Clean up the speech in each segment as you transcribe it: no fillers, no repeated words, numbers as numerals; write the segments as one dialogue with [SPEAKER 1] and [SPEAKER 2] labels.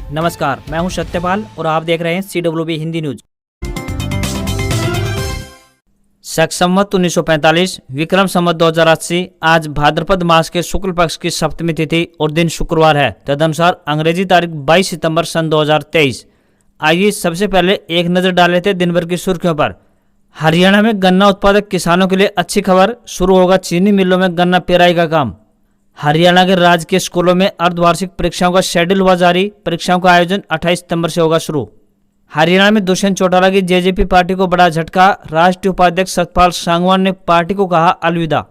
[SPEAKER 1] नमस्कार, मैं हूं सत्यपाल और आप देख रहे हैं CWB हिंदी न्यूज। शक संवत 1945 विक्रम संवत 2080 आज भाद्रपद मास के शुक्ल पक्ष की सप्तमी तिथि और दिन शुक्रवार है। तदनुसार अंग्रेजी तारीख 22 सितंबर सन 2023। आइए सबसे पहले एक नजर डाल लेते हैं दिन भर की सुर्खियों पर। हरियाणा में गन्ना उत्पादक किसानों के लिए अच्छी खबर, शुरू होगा चीनी मिलों में गन्ना पेराई का काम। हरियाणा के राजकीय स्कूलों में अर्धवार्षिक परीक्षाओं का शेड्यूल हुआ जारी। परीक्षाओं का आयोजन 28 सितंबर से होगा शुरू। हरियाणा में दुष्यंत चौटाला की जेजेपी पार्टी को बड़ा झटका, राष्ट्रीय उपाध्यक्ष सतपाल सांगवान ने पार्टी को कहा अलविदा।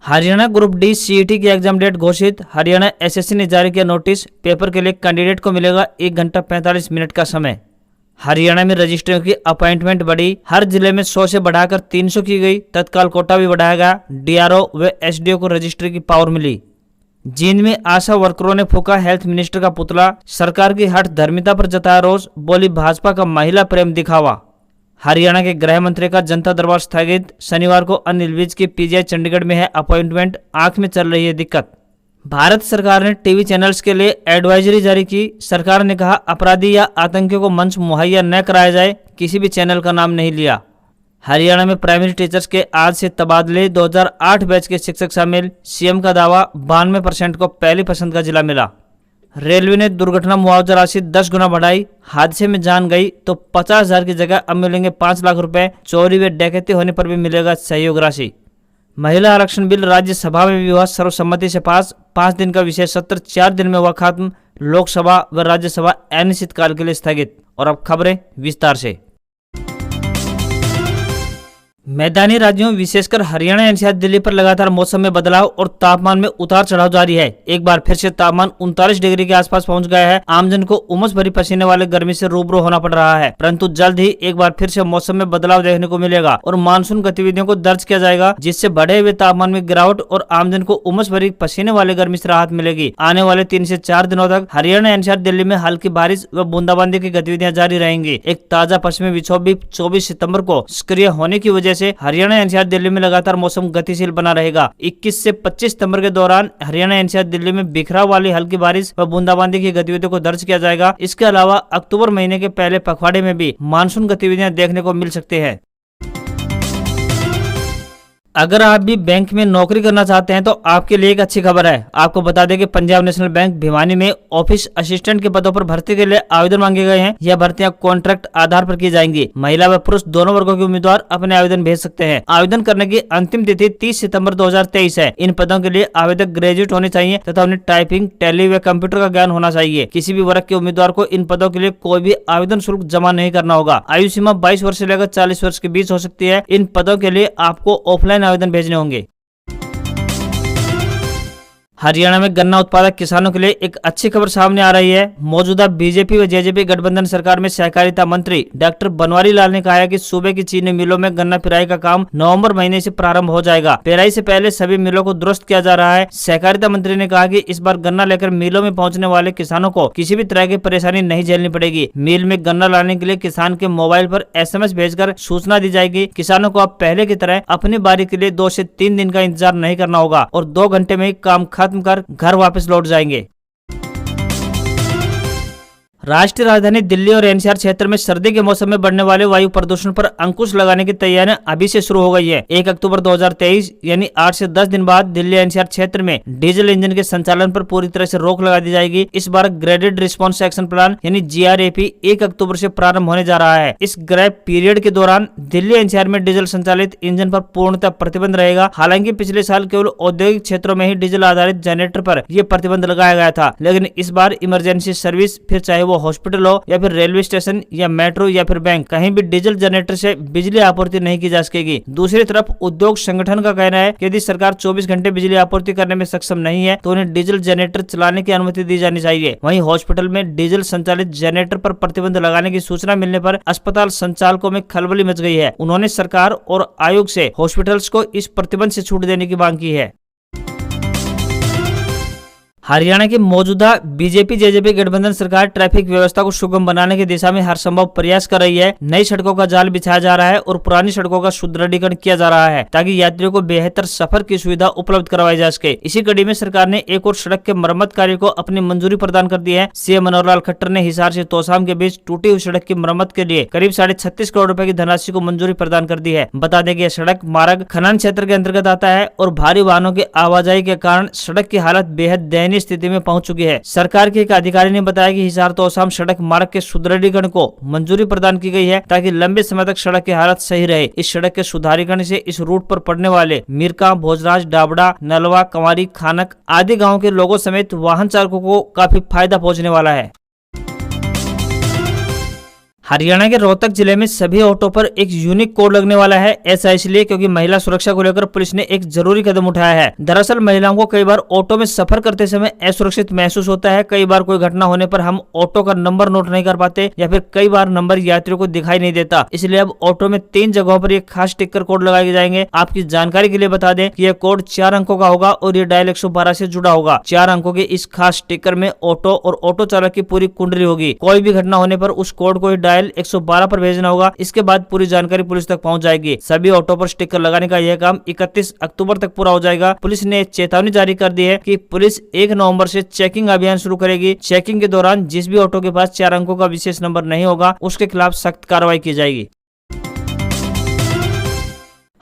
[SPEAKER 1] हरियाणा ग्रुप डी सीईटी की एग्जाम डेट घोषित। हरियाणा एसएससी ने जारी किया नोटिस, पेपर के लिए कैंडिडेट को मिलेगा 1 घंटा 45 मिनट का समय। हरियाणा में रजिस्ट्रियों की अपॉइंटमेंट बढ़ी, हर जिले में 100 से बढ़ाकर 300 की गई। तत्काल कोटा भी बढ़ाया गया, डीआरओ व एसडीओ को रजिस्ट्री की पावर मिली। जींद में आशा वर्करों ने फूका हेल्थ मिनिस्टर का पुतला, सरकार की हठ धर्मिता पर जताया रोष, बोली भाजपा का महिला प्रेम दिखावा। हरियाणा के गृह मंत्री का जनता दरबार स्थगित, शनिवार को अनिल विज की पीजीआई चंडीगढ़ में है अपॉइंटमेंट, आंख में चल रही है दिक्कत। भारत सरकार ने टीवी चैनल्स के लिए एडवाइजरी जारी की। सरकार ने कहा अपराधी या आतंकियों को मंच मुहैया न कराया जाए, किसी भी चैनल का नाम नहीं लिया। हरियाणा में प्राइमरी टीचर्स के आज से तबादले, 2008 बैच के शिक्षक शामिल। सीएम का दावा, 92% को पहली पसंद का जिला मिला। रेलवे ने दुर्घटना मुआवजा राशि 10 गुना बढ़ाई, हादसे में जान गई तो 50,000 की जगह अब मिलेंगे 5 लाख रुपए। चोरी व डकैती होने पर भी मिलेगा सहयोग राशि। महिला आरक्षण बिल राज्यसभा में भी हुआ सर्वसम्मति से पास। 5 दिन का विशेष सत्र 4 दिन में हुआ खत्म। लोकसभा व राज्यसभा अनिश्चितकाल के लिए स्थगित। और अब खबरें विस्तार से। मैदानी राज्यों विशेषकर हरियाणा एनसीआर दिल्ली पर लगातार मौसम में बदलाव और तापमान में उतार चढ़ाव जारी है। एक बार फिर से तापमान 39 डिग्री के आसपास पहुंच गया है। आमजन को उमस भरी पसीने वाले गर्मी से रूबरू होना पड़ रहा है, परंतु जल्द ही एक बार फिर से मौसम में बदलाव देखने को मिलेगा और मानसून गतिविधियों को दर्ज किया जाएगा, जिससे बढ़े हुए तापमान में गिरावट और आमजन को उमस भरी पसीने वाले गर्मी से राहत मिलेगी। आने वाले 3 से 4 दिनों तक हरियाणा एनसीआर दिल्ली में हल्की बारिश व बूंदाबांदी की गतिविधियां जारी रहेंगी। एक ताजा पश्चिमी विक्षोभ भी 24 सितंबर को सक्रिय होने की वजह से हरियाणा एनसीआर दिल्ली में लगातार मौसम गतिशील बना रहेगा। 21 से 25 सितंबर के दौरान हरियाणा एनसीआर दिल्ली में बिखराव वाली हल्की बारिश व बूंदाबांदी की गतिविधियों को दर्ज किया जाएगा। इसके अलावा अक्टूबर महीने के पहले पखवाड़े में भी मानसून गतिविधियां देखने को मिल सकते हैं। अगर आप भी बैंक में नौकरी करना चाहते हैं तो आपके लिए एक अच्छी खबर है। आपको बता दें कि पंजाब नेशनल बैंक भिवानी में ऑफिस असिस्टेंट के पदों पर भर्ती के लिए आवेदन मांगे गए हैं। यह भर्तियां कॉन्ट्रैक्ट आधार पर की जाएंगी। महिला व पुरुष दोनों वर्गों के उम्मीदवार अपने आवेदन भेज सकते हैं। आवेदन करने की अंतिम तिथि 30 सितंबर 2023 है। इन पदों के लिए आवेदक ग्रेजुएट होने चाहिए तथा उन्हें टाइपिंग, टैली व कंप्यूटर का ज्ञान होना चाहिए। किसी भी वर्ग के उम्मीदवार को इन पदों के लिए कोई भी आवेदन शुल्क जमा नहीं करना होगा। आयु सीमा 22 वर्ष से लेकर 40 वर्ष के बीच हो सकती है। इन पदों के लिए आपको ऑफलाइन आवेदन भेजने होंगे। हरियाणा में गन्ना उत्पादक किसानों के लिए एक अच्छी खबर सामने आ रही है। मौजूदा बीजेपी व जेजेपी गठबंधन सरकार में सहकारिता मंत्री डॉक्टर बनवारी लाल ने कहा है कि सूबे की चीनी मिलों में गन्ना पेराई का काम नवंबर महीने से प्रारंभ हो जाएगा। पेराई से पहले सभी मिलों को दुरुस्त किया जा रहा है। सहकारिता मंत्री ने कहा कि इस बार गन्ना लेकर मिलों में पहुंचने वाले किसानों को किसी भी तरह की परेशानी नहीं झेलनी पड़ेगी। मिल में गन्ना लाने के लिए किसान के मोबाइल पर SMS भेजकर सूचना दी जाएगी। किसानों को अब पहले की तरह अपनी बारी के लिए 2 से 3 दिन का इंतजार नहीं करना होगा और 2 घंटे में ही काम खत्म कर घर वापस लौट जाएंगे। राष्ट्रीय राजधानी दिल्ली और एनसीआर क्षेत्र में सर्दी के मौसम में बढ़ने वाले वायु प्रदूषण पर अंकुश लगाने की तैयारियां अभी से शुरू हो गई है। 1 अक्टूबर 2023 यानी 8 से 10 दिन बाद दिल्ली एनसीआर क्षेत्र में डीजल इंजन के संचालन पर पूरी तरह से रोक लगा दी जाएगी। इस बार ग्रेडेड रिस्पॉन्स एक्शन प्लान यानी GRAP 1 अक्टूबर से प्रारंभ होने जा रहा है। इस ग्रैप पीरियड के दौरान दिल्ली एनसीआर में डीजल संचालित इंजन पर पूर्णतः प्रतिबंध रहेगा। हालांकि पिछले साल केवल औद्योगिक क्षेत्रों में ही डीजल आधारित जनरेटर पर यह प्रतिबंध लगाया गया था, लेकिन इस बार इमरजेंसी सर्विस, फिर चाहे वो हॉस्पिटल हो या फिर रेलवे स्टेशन या मेट्रो या फिर बैंक, कहीं भी डीजल जनरेटर से बिजली आपूर्ति नहीं की जा सकेगी। दूसरी तरफ उद्योग संगठन का कहना है कि यदि सरकार 24 घंटे बिजली आपूर्ति करने में सक्षम नहीं है तो उन्हें डीजल जनरेटर चलाने की अनुमति दी जानी चाहिए। वहीं हॉस्पिटल में डीजल संचालित जनरेटर पर प्रतिबंध लगाने की सूचना मिलने पर अस्पताल संचालकों में खलबली मच गई है। उन्होंने सरकार और आयोग से हॉस्पिटल्स को इस प्रतिबंध से छूट देने की मांग की है। हरियाणा की मौजूदा बीजेपी जेजेपी गठबंधन सरकार ट्रैफिक व्यवस्था को सुगम बनाने की दिशा में हर संभव प्रयास कर रही है। नई सड़कों का जाल बिछाया जा रहा है और पुरानी सड़कों का सुदृढ़ीकरण किया जा रहा है ताकि यात्रियों को बेहतर सफर की सुविधा उपलब्ध करवाई जा सके। इसी कड़ी में सरकार ने एक और सड़क के मरम्मत कार्य को अपनी मंजूरी प्रदान कर दी है। सीएम मनोहर लाल खट्टर ने हिसार से तोसाम के बीच टूटी हुई सड़क की मरम्मत के लिए करीब 36.5 करोड़ रुपए की धनराशि को मंजूरी प्रदान कर दी है। बता दें कि यह सड़क मार्ग खनन क्षेत्र के अंतर्गत आता है और भारी वाहनों की आवाजाही के कारण सड़क की हालत बेहद दयनीय स्थिति में पहुंच चुकी है। सरकार के एक अधिकारी ने बताया कि हिसार तोसाम सड़क मार्ग के सुदृढ़ीकरण को मंजूरी प्रदान की गई है ताकि लंबे समय तक सड़क की हालत सही रहे। इस सड़क के सुधारीकरण से इस रूट पर पड़ने वाले मीरका, भोजराज, डाबड़ा, नलवा, कंवारी, खानक आदि गाँव के लोगों समेत वाहन चालकों को काफी फायदा पहुंचने वाला है। हरियाणा के रोहतक जिले में सभी ऑटो पर एक यूनिक कोड लगने वाला है। ऐसा इसलिए क्योंकि महिला सुरक्षा को लेकर पुलिस ने एक जरूरी कदम उठाया है। दरअसल महिलाओं को कई बार ऑटो में सफर करते समय असुरक्षित महसूस होता है। कई बार कोई घटना होने पर हम ऑटो का नंबर नोट नहीं कर पाते या फिर कई बार नंबर यात्रियों को दिखाई नहीं देता। इसलिए अब ऑटो में 3 जगहों पर एक खास स्टिकर कोड लगाए जाएंगे। आपकी जानकारी के लिए बता दें कि यह कोड 4 अंकों का होगा और ये डायल 112 से जुड़ा होगा। 4 अंकों के इस खास स्टिकर में ऑटो और ऑटो चालक की पूरी कुंडली होगी। कोई भी घटना होने पर उस कोड को 112 पर भेजना होगा। इसके बाद पूरी जानकारी पुलिस तक पहुंच जाएगी। सभी ऑटो पर स्टिकर लगाने का यह काम 31 अक्टूबर तक पूरा हो जाएगा। पुलिस ने चेतावनी जारी कर दी है कि पुलिस 1 नवंबर से चेकिंग अभियान शुरू करेगी। चेकिंग के दौरान जिस भी ऑटो के पास 4 अंकों का विशेष नंबर नहीं होगा उसके खिलाफ सख्त कार्रवाई की जाएगी।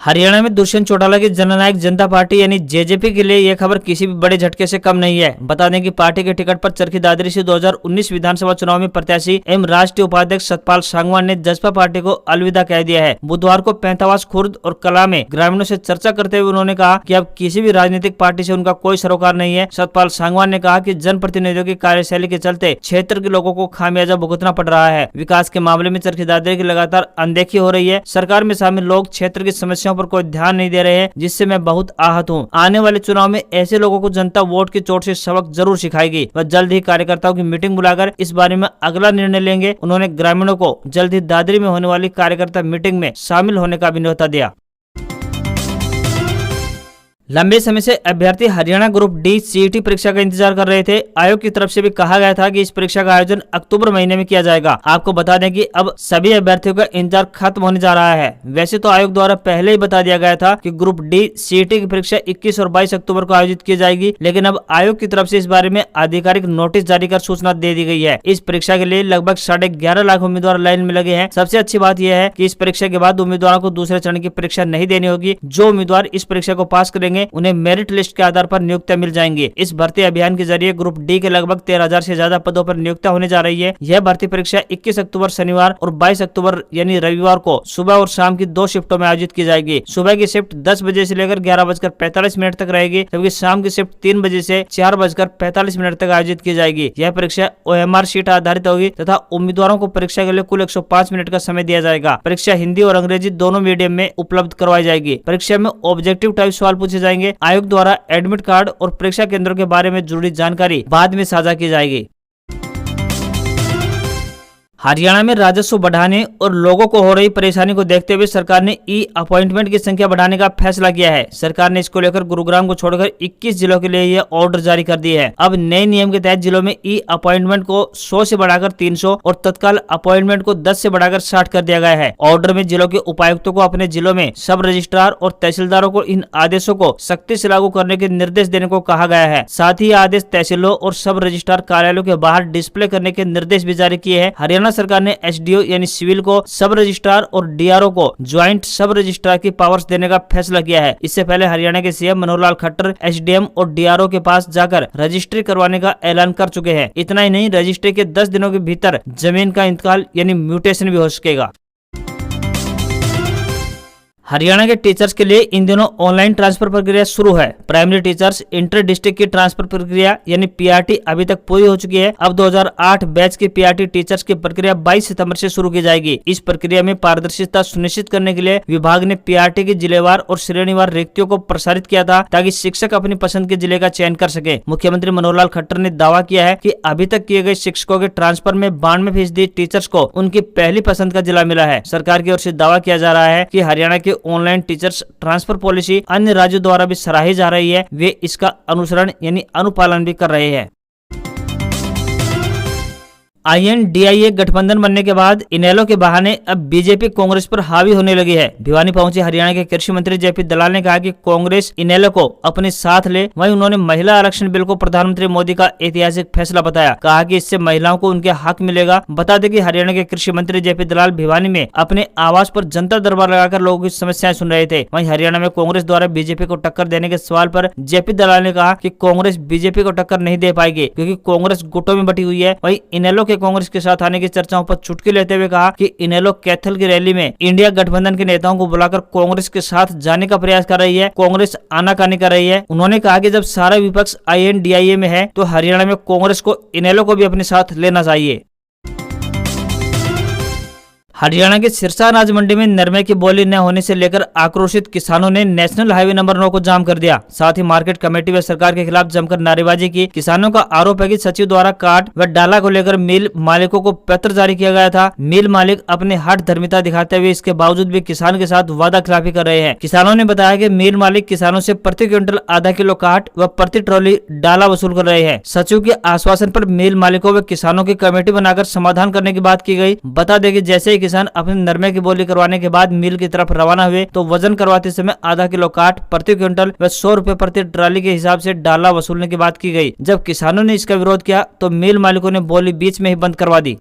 [SPEAKER 1] हरियाणा में दुष्यंत चौटाला की जननायक जनता पार्टी यानी जेजेपी के लिए यह खबर किसी भी बड़े झटके से कम नहीं है। बता दें कि पार्टी के टिकट पर चरखी दादरी से 2019 विधानसभा चुनाव में प्रत्याशी एवं राष्ट्रीय उपाध्यक्ष सतपाल सांगवान ने जसपा पार्टी को अलविदा कह दिया है। बुधवार को पैंतावास, खुर्द और कला में ग्रामीणों से चर्चा करते हुए उन्होंने कहा कि अब किसी भी राजनीतिक पार्टी से उनका कोई सरोकार नहीं है। सतपाल सांगवान ने कहा कि जनप्रतिनिधियों की कार्यशैली के चलते क्षेत्र के लोगों को खामियाजा भुगतना पड़ रहा है। विकास के मामले में चरखी दादरी की लगातार अनदेखी हो रही है। सरकार में शामिल लोग क्षेत्र की समस्याओं पर कोई ध्यान नहीं दे रहे हैं, जिससे मैं बहुत आहत हूं। आने वाले चुनाव में ऐसे लोगों को जनता वोट की चोट से सबक जरूर सिखाएगी। वह जल्द ही कार्यकर्ताओं की मीटिंग बुलाकर इस बारे में अगला निर्णय लेंगे। उन्होंने ग्रामीणों को जल्द ही दादरी में होने वाली कार्यकर्ता मीटिंग में शामिल होने का भी न्योता दिया। लंबे समय से अभ्यर्थी हरियाणा ग्रुप डी सीईटी परीक्षा का इंतजार कर रहे थे। आयोग की तरफ से भी कहा गया था कि इस परीक्षा का आयोजन अक्टूबर महीने में किया जाएगा। आपको बता दें कि अब सभी अभ्यर्थियों का इंतजार खत्म होने जा रहा है। वैसे तो आयोग द्वारा पहले ही बता दिया गया था कि ग्रुप डी सीईटी की परीक्षा 21 और 22 अक्टूबर को आयोजित की जाएगी, लेकिन अब आयोग की तरफ से इस बारे में आधिकारिक नोटिस जारी कर सूचना दे दी गई है। इस परीक्षा के लिए लगभग 11.5 लाख उम्मीदवार लाइन में लगे हैं। सबसे अच्छी बात यह है कि इस परीक्षा के बाद उम्मीदवारों को दूसरे चरण की परीक्षा नहीं देनी होगी। जो उम्मीदवार इस परीक्षा को पास करेंगे उन्हें मेरिट लिस्ट के आधार पर नियुक्तियां मिल जाएंगी। इस भर्ती अभियान के जरिए ग्रुप डी के लगभग 13,000 से ज्यादा पदों पर नियुक्तियां होने जा रही है। यह भर्ती परीक्षा 21 अक्टूबर शनिवार और 22 अक्टूबर यानी रविवार को सुबह और शाम की 2 शिफ्टों में आयोजित की जाएगी। सुबह की शिफ्ट 10 बजे से लेकर 11:45 तक रहेगी, जबकि शाम की शिफ्ट 3 बजे से 4:45 तक आयोजित की जाएगी। यह परीक्षा OMR शीट आधारित होगी तथा उम्मीदवारों को परीक्षा के लिए कुल 105 मिनट का समय दिया जाएगा। परीक्षा हिंदी और अंग्रेजी दोनों मीडियम में उपलब्ध करवाई जाएगी। परीक्षा में ऑब्जेक्टिव टाइप सवाल पूछे जाएंगे। आयोग द्वारा एडमिट कार्ड और परीक्षा केंद्रों के बारे में जुड़ी जानकारी बाद में साझा की जाएगी। हरियाणा में राजस्व बढ़ाने और लोगों को हो रही परेशानी को देखते हुए सरकार ने ई अपॉइंटमेंट की संख्या बढ़ाने का फैसला किया है। सरकार ने इसको लेकर गुरुग्राम को छोड़कर 21 जिलों के लिए यह ऑर्डर जारी कर दिए है। अब नए नियम के तहत जिलों में ई अपॉइंटमेंट को 100 से बढ़ाकर 300 और तत्काल अपॉइंटमेंट को 10 से बढ़ाकर 60 कर दिया गया है। ऑर्डर में जिलों के उपायुक्तों को अपने जिलों में सब रजिस्ट्रार और तहसीलदारों को इन आदेशों को सख्ती से लागू करने के निर्देश देने को कहा गया है। साथ ही आदेश तहसीलों और सब रजिस्ट्रार कार्यालयों के बाहर डिस्प्ले करने के निर्देश भी जारी किए हैं। हरियाणा सरकार ने एसडीओ यानी सिविल को सब रजिस्ट्रार और डीआरओ को ज्वाइंट सब रजिस्ट्रार की पावर्स देने का फैसला किया है। इससे पहले हरियाणा के सीएम मनोहर लाल खट्टर एसडीएम और डीआरओ के पास जाकर रजिस्ट्री करवाने का ऐलान कर चुके हैं। इतना ही नहीं, रजिस्ट्री के 10 दिनों के भीतर जमीन का इंतकाल यानी म्यूटेशन भी हो सकेगा। हरियाणा के टीचर्स के लिए इन दिनों ऑनलाइन ट्रांसफर प्रक्रिया शुरू है। प्राइमरी टीचर्स इंटर डिस्ट्रिक्ट की ट्रांसफर प्रक्रिया यानी पीआरटी अभी तक पूरी हो चुकी है। अब 2008 बैच की पीआरटी टीचर्स की प्रक्रिया 22 सितंबर से शुरू की जाएगी। इस प्रक्रिया में पारदर्शिता सुनिश्चित करने के लिए विभाग ने पीआरटी की जिलेवार और श्रेणीवार रिक्तियों को प्रसारित किया था, ताकि शिक्षक अपनी पसंद के जिले का चयन कर सके। मुख्यमंत्री मनोहर लाल खट्टर ने दावा किया है कि अभी तक किए गए शिक्षकों के ट्रांसफर में 92% टीचर्स को उनकी पहली पसंद का जिला मिला है। सरकार की ओर से दावा किया जा रहा है कि हरियाणा के ऑनलाइन टीचर्स ट्रांसफर पॉलिसी अन्य राज्यों द्वारा भी सराही जा रही है, वे इसका अनुसरण यानी अनुपालन भी कर रहे हैं। INDIA गठबंधन बनने के बाद इनेलो के बहाने अब बीजेपी कांग्रेस पर हावी होने लगी है। भिवानी पहुंचे हरियाणा के कृषि मंत्री JP दलाल ने कहा कि कांग्रेस इनेलो को अपने साथ ले। वहीं उन्होंने महिला आरक्षण बिल को प्रधानमंत्री मोदी का ऐतिहासिक फैसला बताया। कहा कि इससे महिलाओं को उनके हक मिलेगा। बता दें कि हरियाणा के कृषि मंत्री JP दलाल भिवानी में अपने आवास पर जनता दरबार लगाकर लोगों की समस्याएं सुन रहे थे। वहीं हरियाणा में कांग्रेस द्वारा बीजेपी को टक्कर देने के सवाल पर JP दलाल ने कहा कि कांग्रेस बीजेपी को टक्कर नहीं दे पाएगी, क्योंकि कांग्रेस गुटों में बटी हुई है। वहीं इनेलो के कांग्रेस के साथ आने की चर्चाओं पर चुटकी लेते हुए कहा कि इनेलो कैथल की रैली में इंडिया गठबंधन के नेताओं को बुलाकर कांग्रेस के साथ जाने का प्रयास कर रही है, कांग्रेस आनाकानी कर रही है। उन्होंने कहा कि जब सारा विपक्ष INDIA में है तो हरियाणा में कांग्रेस को इनेलो को भी अपने साथ लेना चाहिए। हरियाणा के सिरसा अनाज मंडी में नरमे की बोली न होने से लेकर आक्रोशित किसानों ने नेशनल हाईवे नंबर 9 को जाम कर दिया। साथ ही मार्केट कमेटी व सरकार के खिलाफ जमकर नारेबाजी की। किसानों का आरोप है कि सचिव द्वारा काट व डाला को लेकर मिल मालिकों को पत्र जारी किया गया था। मिल मालिक अपने हठ धर्मिता दिखाते हुए इसके बावजूद भी किसान के साथ वादा खिलाफी कर रहे हैं। किसानों ने बताया कि मिल मालिक किसानों से प्रति क्विंटल आधा किलो काट व प्रति ट्रॉली डाला वसूल कर रहे हैं। सचिव के आश्वासन पर मिल मालिकों व किसानों की कमेटी बनाकर समाधान करने की बात की गई। बता दें कि जैसे ही किसान अपने नरमे की बोली करवाने के बाद मिल की तरफ रवाना हुए तो वजन करवाते समय आधा किलो काट प्रति क्विंटल व 100 रुपए प्रति ट्राली के हिसाब से डाला वसूलने की बात की गई। जब किसानों ने इसका विरोध किया तो मिल मालिकों ने बोली बीच में ही बंद करवा दी।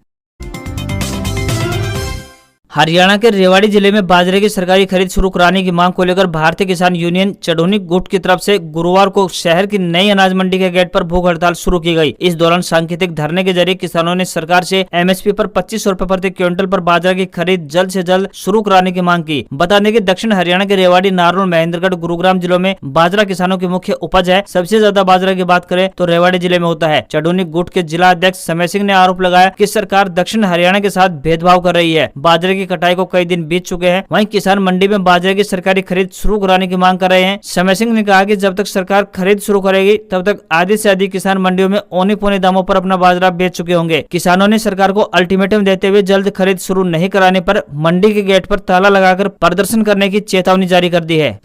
[SPEAKER 1] हरियाणा के रेवाड़ी जिले में बाजरे की सरकारी खरीद शुरू कराने की मांग को लेकर भारतीय किसान यूनियन चढ़ोनी गुट की तरफ से गुरुवार को शहर की नई अनाज मंडी के गेट पर भूख हड़ताल शुरू की गई। इस दौरान सांकेतिक धरने के जरिए किसानों ने सरकार से MSP पर 2500 रुपए प्रति क्विंटल पर बाजरा की खरीद जल्द से जल्द शुरू कराने की मांग की। बता दें कि दक्षिण हरियाणा के रेवाड़ी, नारनौल, महेंद्रगढ़, गुरुग्राम जिलों में बाजरा किसानों की मुख्य उपज है। सबसे ज्यादा बाजरा की बात करें तो रेवाड़ी जिले में होता है। चढ़ोनी गुट के जिला अध्यक्ष समय सिंह ने आरोप लगाया कि सरकार दक्षिण हरियाणा के साथ भेदभाव कर रही है। बाजरे की कटाई को कई दिन बीत चुके हैं। वहीं किसान मंडी में बाजरे की सरकारी खरीद शुरू कराने की मांग कर रहे हैं। समय सिंह ने कहा कि जब तक सरकार खरीद शुरू करेगी तब तक आधे से अधिक किसान मंडियों में औने पौने दामों पर अपना बाजरा बेच चुके होंगे। किसानों ने सरकार को अल्टीमेटम देते हुए जल्द खरीद शुरू नहीं कराने पर मंडी के गेट पर ताला लगाकर प्रदर्शन करने की चेतावनी जारी कर दी है।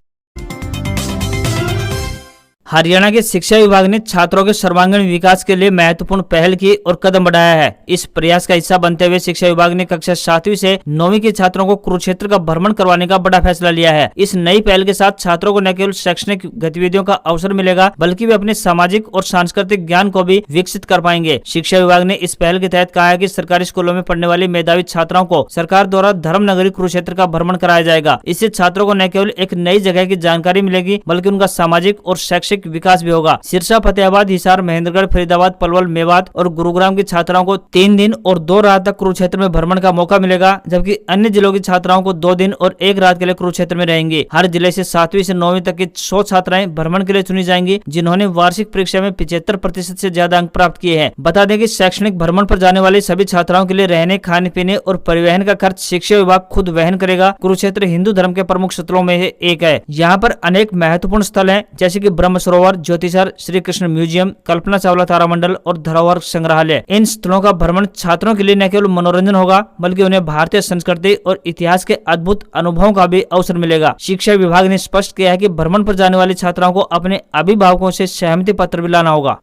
[SPEAKER 1] हरियाणा के शिक्षा विभाग ने छात्रों के सर्वांगीण विकास के लिए महत्वपूर्ण पहल की और कदम बढ़ाया है। इस प्रयास का हिस्सा बनते हुए शिक्षा विभाग ने कक्षा 7वीं से 9वीं के छात्रों को कुरुक्षेत्र का भ्रमण करवाने का बड़ा फैसला लिया है। इस नई पहल के साथ छात्रों को न केवल शैक्षणिक गतिविधियों का अवसर मिलेगा बल्कि वे अपने सामाजिक और सांस्कृतिक ज्ञान को भी विकसित कर पाएंगे। शिक्षा विभाग ने इस पहल के तहत कहा है कि सरकारी स्कूलों में पढ़ने वाली मेधावी छात्राओं को सरकार द्वारा धर्म नगरी कुरुक्षेत्र का भ्रमण कराया जाएगा। इससे छात्रों को न केवल एक नई जगह की जानकारी मिलेगी बल्कि उनका सामाजिक और शैक्षिक विकास भी होगा। सिरसा, फतेहाबाद, हिसार, महेंद्रगढ़, फरीदाबाद, पलवल, मेवात और गुरुग्राम की छात्राओं को 3 दिन और 2 रात तक कुरुक्षेत्र में भ्रमण का मौका मिलेगा, जबकि अन्य जिलों की छात्राओं को 2 दिन और 1 रात के लिए कुरुक्षेत्र में रहेंगी। हर जिले से 7वीं से 9वीं तक की 100 छात्राएं भ्रमण के लिए चुनी जाएंगी जिन्होंने वार्षिक परीक्षा में 75% से ज्यादा अंक प्राप्त किए हैं। बता दें कि शैक्षणिक भ्रमण पर जाने वाली सभी छात्राओं के लिए रहने, खाने पीने और परिवहन का खर्च शिक्षा विभाग खुद वहन करेगा। कुरुक्षेत्र हिंदू धर्म के प्रमुख स्थलों में एक है। यहाँ पर अनेक महत्वपूर्ण स्थल हैं, जैसे कि ब्रह्म सरोवर, ज्योतिसर, श्री कृष्ण म्यूजियम, कल्पना चावला तारामंडल और धरोहर संग्रहालय। इन स्थलों का भ्रमण छात्रों के लिए न केवल मनोरंजन होगा बल्कि उन्हें भारतीय संस्कृति और इतिहास के अद्भुत अनुभवों का भी अवसर मिलेगा। शिक्षा विभाग ने स्पष्ट किया है कि भ्रमण पर जाने वाली छात्राओं को अपने अभिभावकों से सहमति पत्र भी लाना होगा।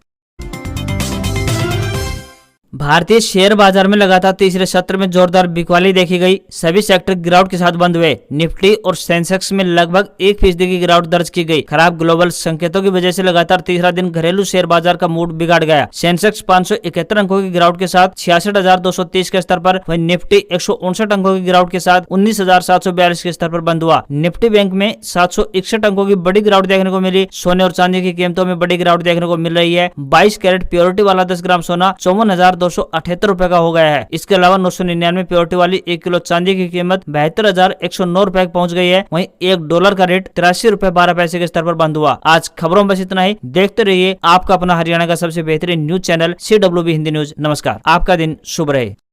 [SPEAKER 1] भारतीय शेयर बाजार में लगातार तीसरे सत्र में जोरदार बिकवाली देखी गई। सभी सेक्टर गिरावट के साथ बंद हुए। निफ्टी और सेंसेक्स में लगभग 1% की गिरावट दर्ज की गई। खराब ग्लोबल संकेतों की वजह से लगातार तीसरा दिन घरेलू शेयर बाजार का मूड बिगाड़ गया। सेंसेक्स 571 अंकों की गिरावट के साथ 66,230 के स्तर पर, वहीं निफ्टी 159 अंकों की गिरावट के साथ 19,742 के स्तर पर बंद हुआ। निफ्टी बैंक में 761 अंकों की बड़ी गिरावट देखने को मिली। सोने और चांदी की कीमतों में बड़ी गिरावट देखने को मिल रही है। 22 कैरेट प्योरिटी वाला 10 ग्राम सोना 54,278 रुपए का हो गया है। इसके अलावा 999 प्योरिटी वाली 1 किलो चांदी की कीमत 72,109 रुपए पहुंच गई है। वहीं $1 का रेट 83 रुपए 12 पैसे के स्तर पर बंद हुआ। आज खबरों में बस इतना ही। देखते रहिए आपका अपना हरियाणा का सबसे बेहतरीन news channel CWB Hindi news. नमस्कार, आपका दिन शुभ रहे।